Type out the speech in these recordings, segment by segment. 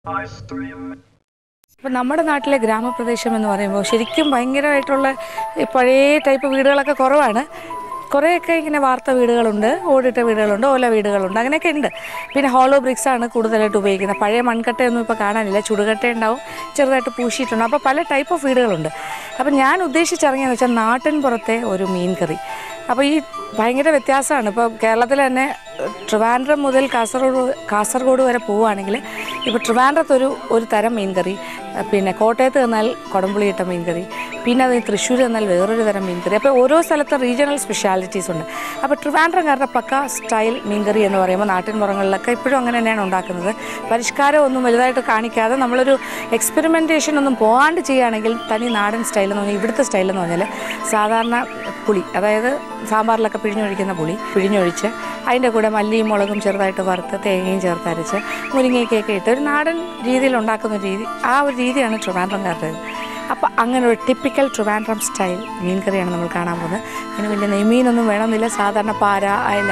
അപ്പം നമ്മുടെ നാട്ടിലെ ഗ്രാമപ്രദേശം എന്ന് പറയുമ്പോൾ ശരിക്കും ഭയങ്കരമായിട്ടുള്ള പഴയ ടൈപ്പ് വീടുകളൊക്കെ കുറവാണ്. കുറേയൊക്കെ ഇങ്ങനെ വാർത്ത വീടുകളുണ്ട്, ഓടിട്ട വീടുകളുണ്ട്, ഓല വീടുകളുണ്ട്, അങ്ങനെയൊക്കെ ഉണ്ട്. പിന്നെ ഹോളോ ബ്രിക്സാണ് കൂടുതലായിട്ട് ഉപയോഗിക്കുന്നത്. പഴയ മൺകട്ടയൊന്നും ഇപ്പോൾ കാണാനില്ല, ചുടുകട്ട ഉണ്ടാവും, ചെറുതായിട്ട് പൂശിയിട്ടുണ്ട്. അപ്പോൾ പല ടൈപ്പ് ഓഫ് വീടുകളുണ്ട്. അപ്പം ഞാൻ ഉദ്ദേശിച്ചിറങ്ങിയെന്ന് വെച്ചാൽ നാട്ടിൻ പുറത്തെ ഒരു മീൻ കറി. അപ്പോൾ ഈ ഭയങ്കര വ്യത്യാസമാണ്. ഇപ്പോൾ കേരളത്തിൽ തന്നെ ട്രിവാൻഡ്രം മുതൽ കാസർഗോഡ് വരെ പോവുകയാണെങ്കിൽ ഇപ്പോൾ ട്രിവാൻഡ്രത്തൊരു തരം മീൻ കറി, പിന്നെ കോട്ടയത്ത് ചെന്നാൽ കുടംപുളിയിട്ട മീൻ കറി, പിന്നെ അത് തൃശ്ശൂർ ചെന്നാൽ വേറൊരു തരം മീൻ കറി. അപ്പോൾ ഓരോ സ്ഥലത്തും റീജിയണൽ സ്പെഷ്യാലിറ്റീസ് ഉണ്ട്. അപ്പോൾ ട്രിവാൻഡ്രംകാരുടെ പക്ക സ്റ്റൈൽ മീൻ കറി എന്ന് പറയുമ്പോൾ നാട്ടിൻ പുറങ്ങളിലൊക്കെ ഇപ്പോഴും അങ്ങനെ തന്നെയാണ് ഉണ്ടാക്കുന്നത്. പരിഷ്കാരം ഒന്നും വലുതായിട്ട് കാണിക്കാതെ നമ്മളൊരു എക്സ്പെരിമെൻറ്റേഷൻ ഒന്നും പോകാണ്ട് ചെയ്യുകയാണെങ്കിൽ തനി നാടൻ സ്റ്റൈൽ എന്ന് പറഞ്ഞാൽ ഇവിടുത്തെ സ്റ്റൈൽ എന്ന് പറഞ്ഞാൽ സാധാരണ പുളി, അതായത് സാമ്പാറിലൊക്കെ പിഴിഞ്ഞൊഴിക്കുന്ന പുളി പിഴിഞ്ഞൊഴിച്ച് അതിൻ്റെ കൂടെ മല്ലിയും മുളകും ചെറുതായിട്ട് വറുത്ത് തേങ്ങയും ചേർത്തരച്ച് മുരിങ്ങയ്ക്കൊക്കെ ഇട്ട് ഒരു നാടൻ രീതിയിൽ ഉണ്ടാക്കുന്ന രീതി, ആ ഒരു രീതിയാണ് ട്രിവാൻഡ്രംകാരുടേത്. അപ്പോൾ അങ്ങനെ ഒരു ടിപ്പിക്കൽ ട്രിവാൻഡ്രം സ്റ്റൈൽ മീൻ കറിയാണ് നമ്മൾ കാണാൻ പോകുന്നത്. അതിന് വലിയ നെയ്മീനൊന്നും വേണമെന്നില്ല, സാധാരണ പാര, അയല,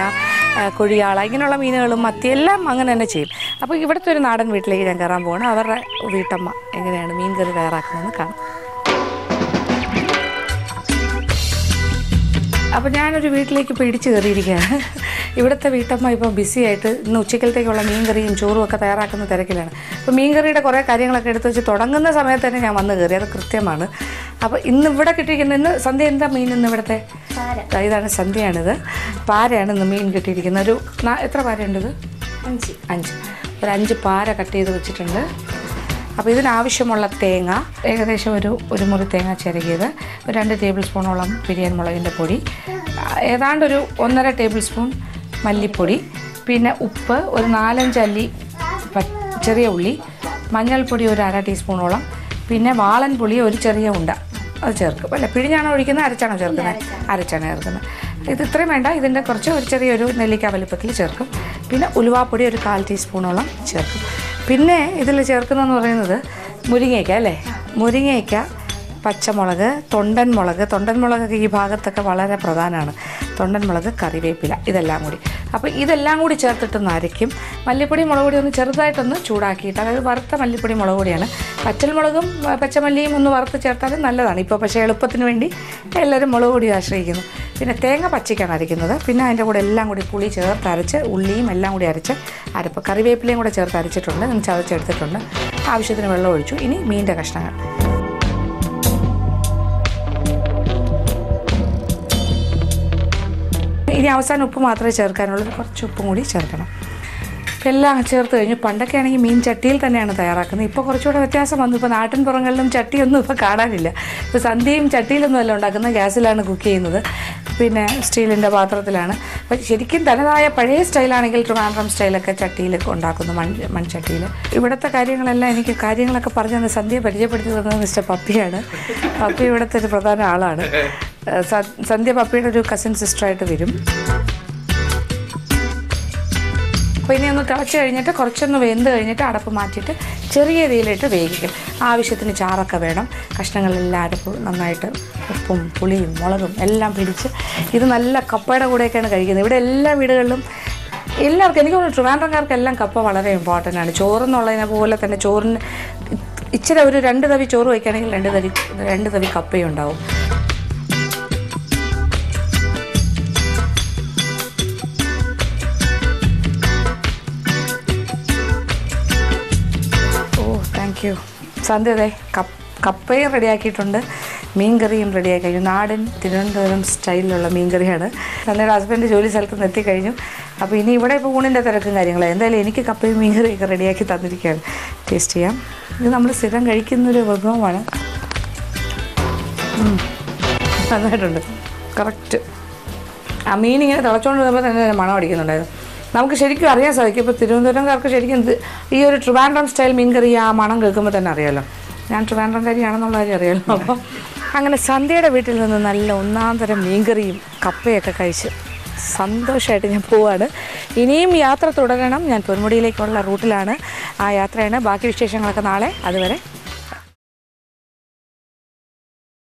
കൊഴിയാള ഇങ്ങനെയുള്ള മീനുകളും മത്തിയെല്ലാം അങ്ങനെ തന്നെ ചെയ്യും. അപ്പോൾ ഇവിടുത്തെ ഒരു നാടൻ വീട്ടിലേക്ക് ഞാൻ കയറാൻ പോകണം. അവരുടെ വീട്ടമ്മ എങ്ങനെയാണ് മീൻ കറി തയ്യാറാക്കുന്നതെന്ന് കാണാം. അപ്പോൾ ഞാനൊരു വീട്ടിലേക്ക് ഇപ്പോൾ ഇടിച്ച് കയറിയിരിക്കുകയാണ്. ഇവിടുത്തെ വീട്ടമ്മ ഇപ്പോൾ ബിസി ആയിട്ട് ഇന്ന് ഉച്ചക്കലത്തേക്കുള്ള മീൻ കറിയും ചോറും ഒക്കെ തയ്യാറാക്കുന്ന തിരക്കിലാണ്. അപ്പോൾ മീൻ കറിയുടെ കുറേ കാര്യങ്ങളൊക്കെ എടുത്ത് വെച്ച് തുടങ്ങുന്ന സമയത്ത് തന്നെ ഞാൻ വന്ന് കയറി, അത് കൃത്യമാണ്. അപ്പോൾ ഇന്ന് ഇവിടെ കിട്ടിയിരിക്കുന്നത്, ഇന്ന് സന്ധ്യ എന്താ മീൻ? ഇന്ന് ഇവിടുത്തെ ഇതാണ് സന്ധ്യയാണിത്. പാരയാണ് ഇന്ന് മീൻ കിട്ടിയിരിക്കുന്നത്. ഒരു എത്ര പാരയുണ്ടത്? 5. ഒരു 5 പാര കട്ട് ചെയ്ത് വെച്ചിട്ടുണ്ട്. അപ്പോൾ ഇതിനാവശ്യമുള്ള തേങ്ങ ഏകദേശം ഒരു മുറി തേങ്ങ ചിരകിയത്, ഒരു 2 ടേബിൾ സ്പൂണോളം പിരിയൻ മുളകിൻ്റെ പൊടി, ഏതാണ്ട് ഒരു 1.5 ടേബിൾ സ്പൂൺ മല്ലിപ്പൊടി, പിന്നെ ഉപ്പ്, ഒരു 4-5 അല്ലി ചെറിയ ഉള്ളി, മഞ്ഞൾപ്പൊടി ഒരു 1/2 ടീസ്പൂണോളം, പിന്നെ വാളൻ പുളി ഒരു ചെറിയ ഉണ്ട അത് ചേർക്കും. അല്ല, പിഴിഞ്ഞാണോ ഒഴിക്കുന്നത്, അരച്ചാണോ ചേർക്കുന്നത്? അരച്ചാണ് ചേർക്കുന്നത്. ഇത് ഇത്രയും വേണ്ട, ഇതിൻ്റെ കുറച്ച് ഒരു ചെറിയൊരു നെല്ലിക്ക വലുപ്പത്തിൽ ചേർക്കും. പിന്നെ ഉലുവാപ്പൊടി ഒരു 1/4 ടീസ്പൂണോളം ചേർക്കും. പിന്നെ ഇതിൽ ചേർക്കുന്നതെന്ന് പറയുന്നത് മുരിങ്ങയ്ക്ക, അല്ലേ, മുരിങ്ങയ്ക്ക, പച്ചമുളക്, തൊണ്ടൻ മുളകൊക്കെ ഈ ഭാഗത്തൊക്കെ വളരെ പ്രധാനമാണ്. തൊണ്ടൻ മുളക്, കറിവേപ്പില, ഇതെല്ലാം കൂടി. അപ്പോൾ ഇതെല്ലാം കൂടി ചേർത്തിട്ടൊന്ന് അരയ്ക്കും. മല്ലിപ്പൊടി മുളക് പൊടി ഒന്ന് ചെറുതായിട്ടൊന്ന് ചൂടാക്കിയിട്ട്, അതായത് വറുത്ത മല്ലിപ്പൊടി മുളക് പൊടിയാണ്. പച്ചമുളകും പച്ചമല്ലിയും ഒന്ന് വറുത്ത് ചേർത്താലും നല്ലതാണ് ഇപ്പോൾ, പക്ഷേ എളുപ്പത്തിന് വേണ്ടി എല്ലാവരും മുളക് പൊടി ആശ്രയിക്കുന്നു. പിന്നെ തേങ്ങ പച്ചയ്ക്കാണ് അരയ്ക്കുന്നത്. പിന്നെ അതിൻ്റെ കൂടെ എല്ലാം കൂടി പുളി ചേർത്ത് അരച്ച്, ഉള്ളിയും എല്ലാം കൂടി അരച്ച് അരപ്പ്, കറിവേപ്പിലയും കൂടെ ചേർത്ത് അരച്ചിട്ടുണ്ട്, ചതച്ചെടുത്തിട്ടുണ്ട്. ആവശ്യത്തിന് വെള്ളം ഒഴിച്ചു. ഇനി മീനിൻ്റെ കഷ്ണങ്ങൾ. ഇനി അവസാനം ഉപ്പ് മാത്രമേ ചേർക്കാനുള്ളൂ, കുറച്ച് ഉപ്പും കൂടി ചേർക്കണം. അപ്പോൾ എല്ലാം ചേർത്ത് കഴിഞ്ഞു. പണ്ടൊക്കെ ആണെങ്കിൽ മീൻ ചട്ടിയിൽ തന്നെയാണ് തയ്യാറാക്കുന്നത്. ഇപ്പോൾ കുറച്ചുകൂടെ വ്യത്യാസം വന്നു. ഇപ്പോൾ നാട്ടിൻ പുറങ്ങളിലും ചട്ടിയൊന്നും ഇപ്പോൾ കാണാനില്ല. ഇപ്പോൾ സന്ധ്യയും ചട്ടിയിലൊന്നും അല്ല ഉണ്ടാക്കുന്നത്, ഗ്യാസിലാണ് കുക്ക് ചെയ്യുന്നത്, പിന്നെ സ്റ്റീലിൻ്റെ പാത്രത്തിലാണ്. അപ്പോൾ ശരിക്കും തനതായ പഴയ സ്റ്റൈലാണെങ്കിൽ ട്രിവാൻഡ്രം സ്റ്റൈലൊക്കെ ചട്ടിയിലൊക്കെ ഉണ്ടാക്കുന്നു, മൺചട്ടിയിൽ. ഇവിടുത്തെ കാര്യങ്ങളൊക്കെ പറഞ്ഞു തന്നെ സന്ധ്യ പരിചയപ്പെടുത്തി തന്നത് മിസ്റ്റർ പപ്പിയാണ്. പപ്പി ഇവിടുത്തെ ഒരു പ്രധാന ആളാണ്. സന്ധ്യ പപ്പിയുടെ ഒരു കസിൻ സിസ്റ്ററായിട്ട് വരും. അപ്പോൾ ഇനി ഒന്ന് തിളച്ച് കഴിഞ്ഞിട്ട് കുറച്ചൊന്ന് വെന്ത് കഴിഞ്ഞിട്ട് അടപ്പ് മാറ്റിയിട്ട് ചെറിയ രീതിയിലിട്ട് വേവിക്കും. ആവശ്യത്തിന് ചാറൊക്കെ വേണം. കഷ്ണങ്ങളെല്ലാം അരപ്പ് നന്നായിട്ട് ഉപ്പും പുളിയും മുളകും എല്ലാം പിടിച്ച് ഇത് നല്ല കപ്പയുടെ കൂടെയൊക്കെയാണ് കഴിക്കുന്നത്. ഇവിടെ എല്ലാ വീടുകളിലും എല്ലാവർക്കും, എനിക്ക് തോന്നുന്നു ട്രിവാൻഡ്രംകാർക്കെല്ലാം കപ്പ വളരെ ഇമ്പോർട്ടൻ്റ് ആണ്. ചോറെന്നുള്ളതിനെ പോലെ തന്നെ ചോറിന് ഇച്ചിരി ഒരു 2 തവി ചോറ് വയ്ക്കുകയാണെങ്കിൽ 2 തവി കപ്പയും ഉണ്ടാവും. സന്ധ്യതെ കപ്പയും റെഡിയാക്കിയിട്ടുണ്ട്, മീൻ കറിയും റെഡിയാക്കി കഴിഞ്ഞു. നാടൻ തിരുവനന്തപുരം സ്റ്റൈലിലുള്ള മീൻ കറിയാണ്. സന്ധ്യയുടെ ഹസ്ബൻഡ് ജോലി സ്ഥലത്ത് എത്തിക്കഴിഞ്ഞു. അപ്പോൾ ഇനി ഇവിടെ ഇപ്പോൾ ഊണിൻ്റെ തിരക്കും കാര്യങ്ങളും. എന്തായാലും എനിക്ക് കപ്പയും മീൻ കറിയൊക്കെ റെഡിയാക്കി തന്നിരിക്കുകയാണ്. ടേസ്റ്റ് ചെയ്യാം. ഇത് നമ്മൾ സ്ഥിരം കഴിക്കുന്നൊരു വിഭവമാണ്. നന്നായിട്ടുണ്ട്, കറക്റ്റ്. ആ മീൻ ഇങ്ങനെ തിളച്ചുകൊണ്ട് വരുമ്പോൾ തന്നെ മണം അടിക്കുന്നുണ്ടായിരുന്നു. നമുക്ക് ശരിക്കും അറിയാൻ സാധിക്കും. ഇപ്പോൾ തിരുവനന്തപുരംകാർക്ക് ശരിക്കും ഈ ഒരു ട്രിവാൻഡ്രം സ്റ്റൈൽ മീൻ കറി ആ മണം കേൾക്കുമ്പോൾ തന്നെ അറിയാമല്ലോ, ഞാൻ ട്രിവാൻഡ്രംകാരിയാണെന്നുള്ള കാര്യം അറിയാമല്ലോ. അപ്പോൾ അങ്ങനെ സന്ധ്യയുടെ വീട്ടിൽ നിന്ന് നല്ല ഒന്നാന്തരം മീൻ കറിയും കപ്പയൊക്കെ കഴിച്ച് സന്തോഷമായിട്ട് ഞാൻ പോവാണ്. ഇനിയും യാത്ര തുടരണം. ഞാൻ പൊന്മുടിയിലേക്കുള്ള റൂട്ടിലാണ്. ആ യാത്രയാണ്. ബാക്കി വിശേഷങ്ങളൊക്കെ നാളെ. അതുവരെ